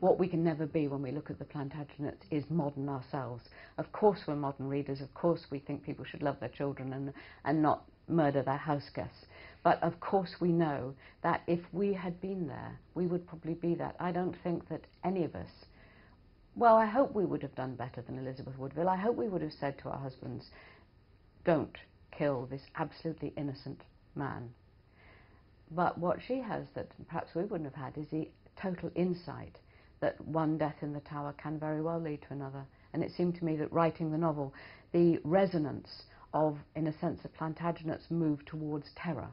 what we can never be when we look at the Plantagenets is modern ourselves. Of course we're modern readers, of course we think people should love their children and not murder their house guests. But of course we know that if we had been there, we would probably be that. I don't think that any of us, well, I hope we would have done better than Elizabeth Woodville. I hope we would have said to our husbands, don't kill this absolutely innocent man. But what she has that perhaps we wouldn't have had is the total insight that one death in the Tower can very well lead to another. And it seemed to me that writing the novel, the resonance of, in a sense, the Plantagenets' move towards terror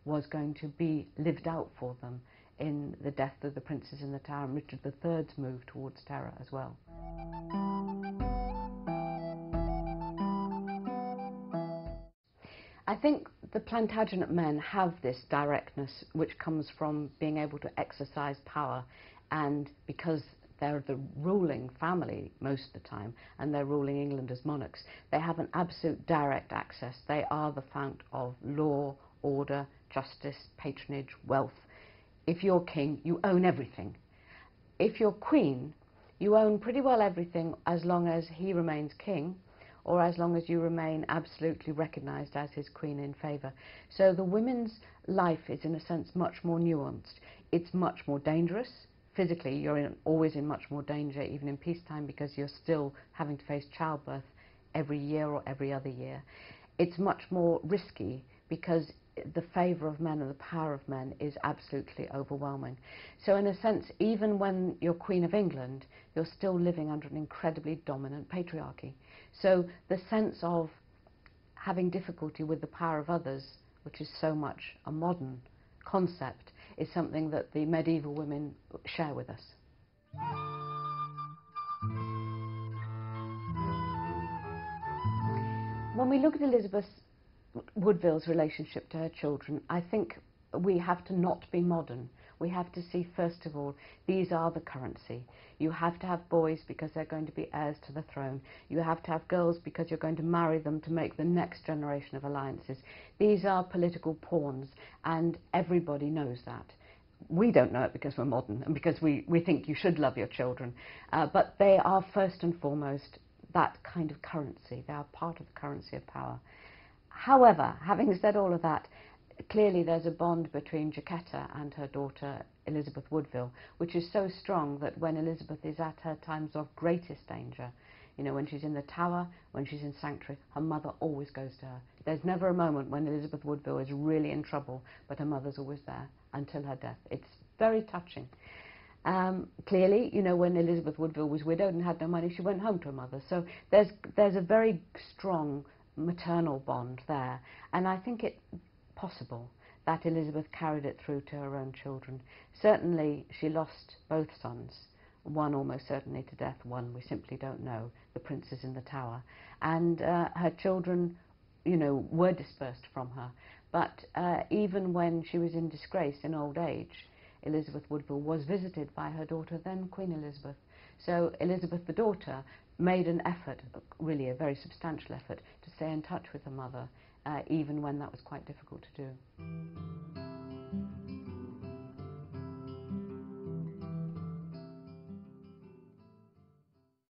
was going to be lived out for them in the death of the princes in the Tower and Richard III's move towards terror as well. I think the Plantagenet men have this directness which comes from being able to exercise power, and because they're the ruling family most of the time and they're ruling England as monarchs, they have an absolute direct access. They are the fount of law, order, justice, patronage, wealth. If you're king, you own everything. If you're queen, you own pretty well everything as long as he remains king, or as long as you remain absolutely recognised as his queen in favour. So the women's life is, in a sense, much more nuanced. It's much more dangerous. Physically, you're always in much more danger, even in peacetime, because you're still having to face childbirth every year or every other year. It's much more risky because the favour of men and the power of men is absolutely overwhelming. So in a sense, even when you're Queen of England, you're still living under an incredibly dominant patriarchy. So the sense of having difficulty with the power of others, which is so much a modern concept, is something that the medieval women share with us. When we look at Elizabeth Woodville's relationship to her children, I think we have to not be modern. We have to see, first of all, these are the currency. You have to have boys because they're going to be heirs to the throne. You have to have girls because you're going to marry them to make the next generation of alliances. These are political pawns, and everybody knows that. We don't know it because we're modern and because we think you should love your children, but they are first and foremost that kind of currency. They are part of the currency of power. However, having said all of that, clearly there's a bond between Jacquetta and her daughter Elizabeth Woodville, which is so strong that when Elizabeth is at her times of greatest danger, you know, when she's in the Tower, when she's in Sanctuary, her mother always goes to her. There's never a moment when Elizabeth Woodville is really in trouble, but her mother's always there until her death. It's very touching. Clearly, you know, when Elizabeth Woodville was widowed and had no money, she went home to her mother. So there's a very strong maternal bond there, and I think it's possible that Elizabeth carried it through to her own children. Certainly she lost both sons, one almost certainly to death, one we simply don't know, the princes in the Tower, and her children, you know, were dispersed from her, but even when she was in disgrace in old age, Elizabeth Woodville was visited by her daughter, then Queen Elizabeth. So Elizabeth, the daughter, made an effort, really a very substantial effort, to stay in touch with her mother, even when that was quite difficult to do.